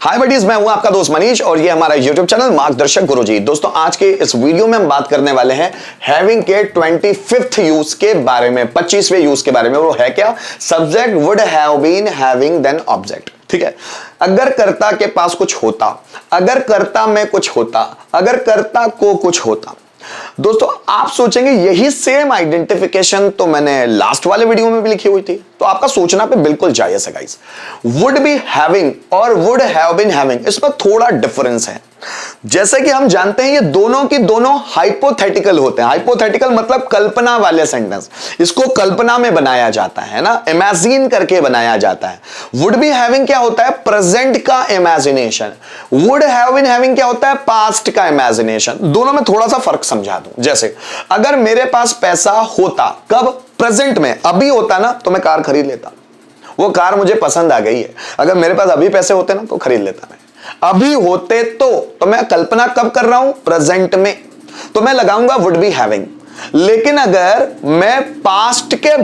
हाय buddies, मैं हूं आपका दोस्त मनीष और ये हमारा यूट्यूब चैनल मार्गदर्शक गुरुजी। दोस्तों आज के इस वीडियो में हम बात करने वाले हैं हैविंग के 25th यूज के बारे में, 25वें यूज के बारे में। वो है क्या? Subject would have been having then object. ठीक है, अगर कर्ता के पास कुछ होता, अगर कर्ता में कुछ होता, अगर कर्ता को कुछ होता। दोस्तों आप सोचेंगे यही सेम आइडेंटिफिकेशन तो मैंने लास्ट वाले वीडियो में भी लिखी हुई थी, तो आपका सोचना पे बिल्कुल जायज है गाइस। वुड बी हैविंग और वुड हैव बीन हैविंग, इसमें थोड़ा डिफरेंस है। जैसे कि हम जानते हैं ये दोनों की दोनों हाइपोथेटिकल होते हैं। हाइपोथेटिकल मतलब कल्पना वाले सेंटेंस, इसको कल्पना में बनाया जाता है ना, इमेजिन करके बनाया जाता है। वुड बी हैविंग क्या होता है? प्रेजेंट का imagination. Would have been having क्या होता है? पास्ट का इमेजिनेशन। दोनों में थोड़ा सा फर्क समझा दूं। जैसे अगर मेरे पास पैसा होता, कब? प्रेजेंट में। अभी होता ना तो मैं कार खरीद लेता, वो कार मुझे पसंद आ गई है। अगर मेरे पास अभी पैसे होते ना तो खरीद लेता मैं। अभी होते तो मैं कल्पना कब कर रहा हूं? प्रेजेंट में, तो मैं लगाऊंगा वुड बी हैविंग। लेकिन अगर मैं पास्ट के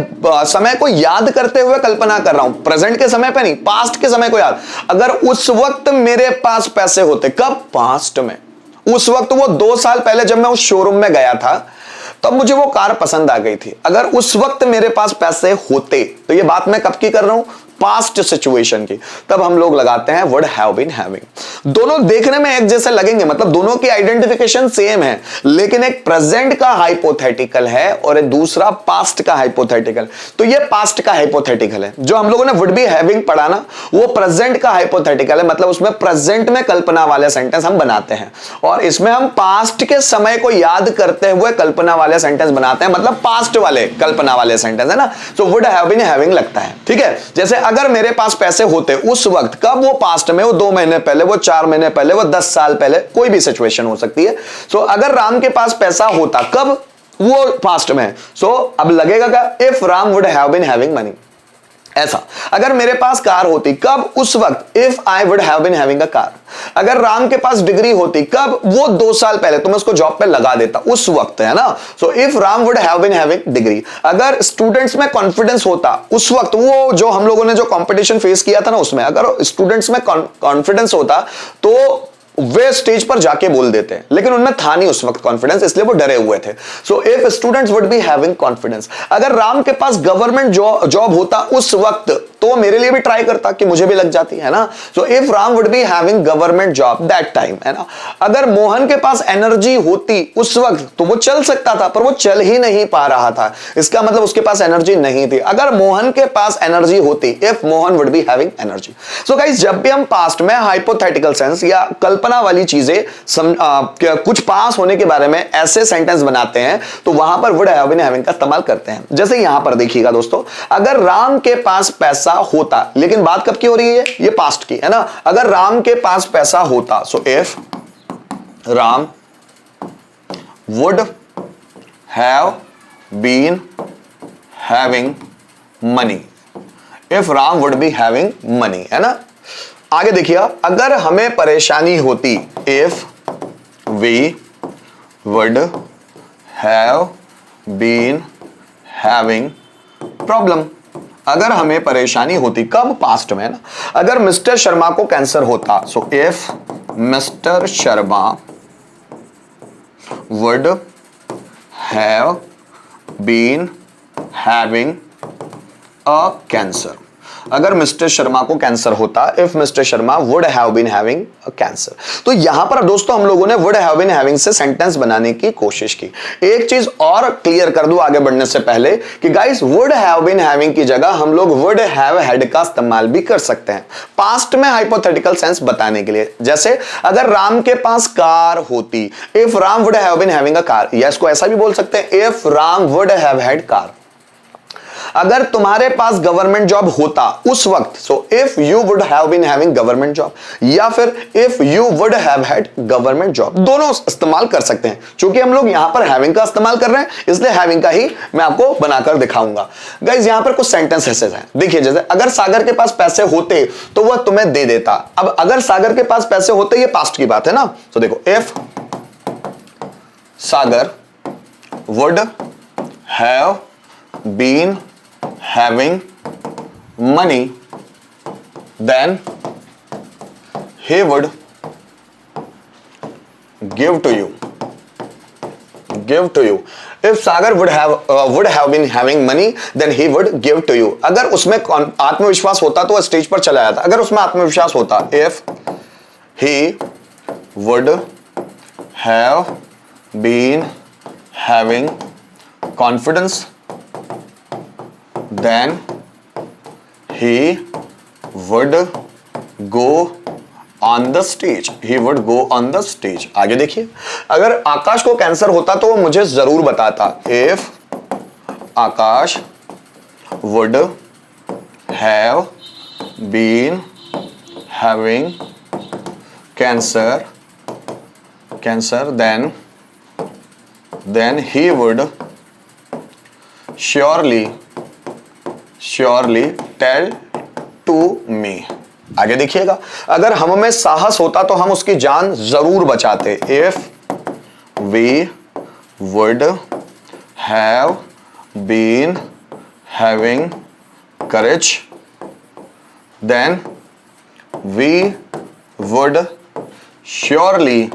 समय को याद करते हुए कल्पना कर रहा हूं, प्रेजेंट के समय पे नहीं, पास्ट के समय को याद, अगर उस वक्त मेरे पास पैसे होते, कब? पास्ट में। उस वक्त वो 2 साल पहले जब मैं उस शोरूम में गया था तब मुझे वो कार पसंद आ गई थी। अगर उस वक्त मेरे पास पैसे होते, तो ये बात मैं कब की कर रहा हूं? पास्ट सिचुएशन की। तब हम लोग लगाते हैं वुड हैव बीन हैविंग। दोनों देखने में एक जैसे लगेंगे, मतलब दोनों की आइडेंटिफिकेशन सेम है, लेकिन एक प्रेजेंट का हाइपोथेटिकल है और एक दूसरा पास्ट का हाइपोथेटिकल। तो ये पास्ट का हाइपोथेटिकल है। जो हम लोगों ने वुड बी हैविंग पढ़ा ना, वो प्रेजेंट का हाइपोथेटिकल है, मतलब उसमें प्रेजेंट में कल्पना वाले सेंटेंस हम बनाते हैं, और इसमें हम पास्ट के समय को याद करते हुए कल्पना वाले सेंटेंस बनाते हैं, मतलब पास्ट वाले कल्पना वाले सेंटेंस है ना। तो वुड हैव बीन हैविंग लगता है। ठीक है, जैसे अगर मेरे पास पैसे होते उस वक्त, कब? वो पास्ट में, वो 2 महीने पहले, वो 4 महीने पहले, वो 10 साल पहले, कोई भी सिचुएशन हो सकती है। सो अगर राम के पास पैसा होता, कब? वो पास्ट में। सो अब लगेगा क्या? If Ram would have been having money. ऐसा अगर मेरे पास कार होती, कब? उस वक्त, if I would have been having a car. अगर राम के पास डिग्री होती, कब? वो 2 साल पहले, तो मैं उसको जॉब पे लगा देता उस वक्त, है ना। So if Ram would have been having degree. अगर स्टूडेंट्स में कॉन्फिडेंस होता उस वक्त, वो जो हम लोगों ने जो कंपटीशन फेस किया था ना, उसमें अगर स्टूडेंट्स में कॉन्फिडेंस होता तो वे स्टेज पर जाके बोल देते हैं, लेकिन उनमें था नहीं उस वक्त कॉन्फिडेंस, इसलिए वो डरे हुए थे। So if students would be having confidence. अगर राम के पास गवर्नमेंट जॉब होता उस वक्त, तो मेरे लिए भी ट्राई करता कि मुझे भी लग जाती, है ना। So if Ram would be having government job that time, है ना। अगर मोहन के पास एनर्जी होती उस वक्त, तो वो चल सकता था, पर वो चल ही नहीं पा रहा था, इसका मतलब उसके पास एनर्जी नहीं थी। अगर मोहन के पास एनर्जी होती, if Mohan would be having energy. So guys, जब भी हम पास्ट में हाइपोथेटिकल सेंस या कल्पना वाली चीजें कुछ पास होने के बारे में ऐसे सेंटेंस बनाते हैं, तो वहां पर वुड हैव बीन हैविंग का इस्तेमाल करते हैं। जैसे यहां पर देखिएगा दोस्तों, अगर राम के पास पैसा होता, लेकिन बात कब की हो रही है? ये पास्ट की, है ना। अगर राम के पास पैसा होता, so if Ram would have been having money, if Ram would be having money, है ना। आगे देखिए, अगर हमें परेशानी होती, if we would have been having problem. अगर हमें परेशानी होती, कब? पास्ट में ना। अगर मिस्टर शर्मा को कैंसर होता, so if mister Sharma would have been having a cancer. अगर मिस्टर शर्मा को कैंसर होता, if mister Sharma would have been having a cancer. तो यहां पर दोस्तों हम लोगों ने वुड हैव बीन हैविंग से सेंटेंस बनाने की कोशिश की। एक चीज और क्लियर कर दूं आगे बढ़ने से पहले कि guys, would have been having की जगह हम लोग वुड हैव हैड का इस्तेमाल भी कर सकते हैं पास्ट में हाइपोथेटिकल सेंस बताने के लिए। जैसे अगर राम के पास कार होती, if Ram would have been having a car, या इसको ऐसा भी बोल सकते हैं, if Ram would have had car. अगर तुम्हारे पास गवर्नमेंट जॉब होता उस वक्त, so if you would have been having government job, या फिर if you would have had government job, दोनों इस्तेमाल कर सकते हैं। क्योंकि हम लोग यहां पर हैविंग का इस्तेमाल कर रहे हैं, इसलिए हैविंग का ही मैं आपको बनाकर दिखाऊंगा। गाइस, यहां पर कुछ सेंटेंस ऐसे हैं, देखिए। जैसे अगर सागर के पास पैसे होते तो वह तुम्हें दे देता। अब अगर सागर के पास पैसे होते, ये पास्ट की बात है ना। तो देखो, if Sagar would have been having money, then he would give to you. If Sagar would have been having money, then he would give to you. अगर उसमें आत्मविश्वास होता तो स्टेज पर चला जाता. अगर उसमें आत्मविश्वास होता, if he would have been having confidence, then he would go on the stage. He would go on the stage. आगे देखिए, अगर आकाश को कैंसर होता तो वो मुझे जरूर बताता. If Akash would have been having cancer, then he would surely tell to me. आगे देखिएगा, अगर हम में साहस होता तो हम उसकी जान जरूर बचाते. If we would have been having courage, then we would surely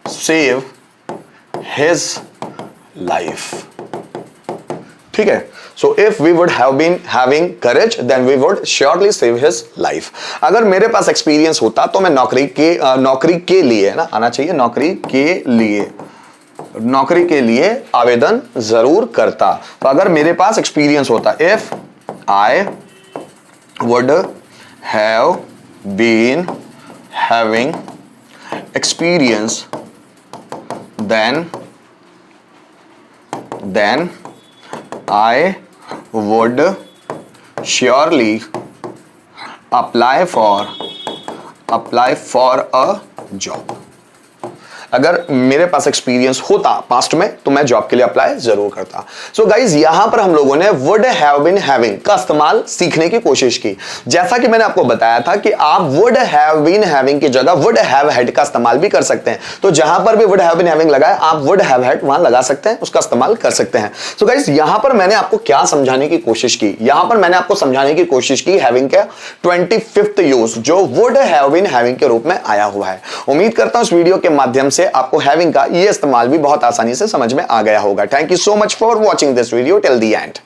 save his life. ठीक है. So if we would have been having courage, then we would surely save his life. अगर मेरे पास एक्सपीरियंस होता तो मैं नौकरी के लिए ना आना चाहिए, नौकरी के लिए आवेदन जरूर करता. तो अगर मेरे पास एक्सपीरियंस होता, if I would have been having experience, then I would surely apply for a job. अगर मेरे पास एक्सपीरियंस होता पास्ट में तो मैं जॉब के लिए अप्लाई जरूर करता. सो गाइज, यहां पर हम लोगों ने वुड हैव बीन हैविंग का इस्तेमाल सीखने की कोशिश की. जैसा कि मैंने आपको बताया था कि आप वुड हैव बीन हैविंग की जगह वुड हैव हैड का इस्तेमाल भी कर सकते हैं. तो जहां पर भी वुड हैव बीन हैविंग लगाए, आप वुड हैव हैड वहां लगा सकते हैं, उसका इस्तेमाल कर सकते हैं. सो गाइज, यहां पर मैंने आपको क्या समझाने की कोशिश की, यहां पर मैंने आपको समझाने की कोशिश की हैविंग का 25th यूज जो वुड हैव बीन हैविंग के रूप में आया हुआ है. उम्मीद करता हूं इस वीडियो के माध्यम से आपको हैविंग का ये इस्तेमाल भी बहुत आसानी से समझ में आ गया होगा. Thank you so much for watching this video till the end.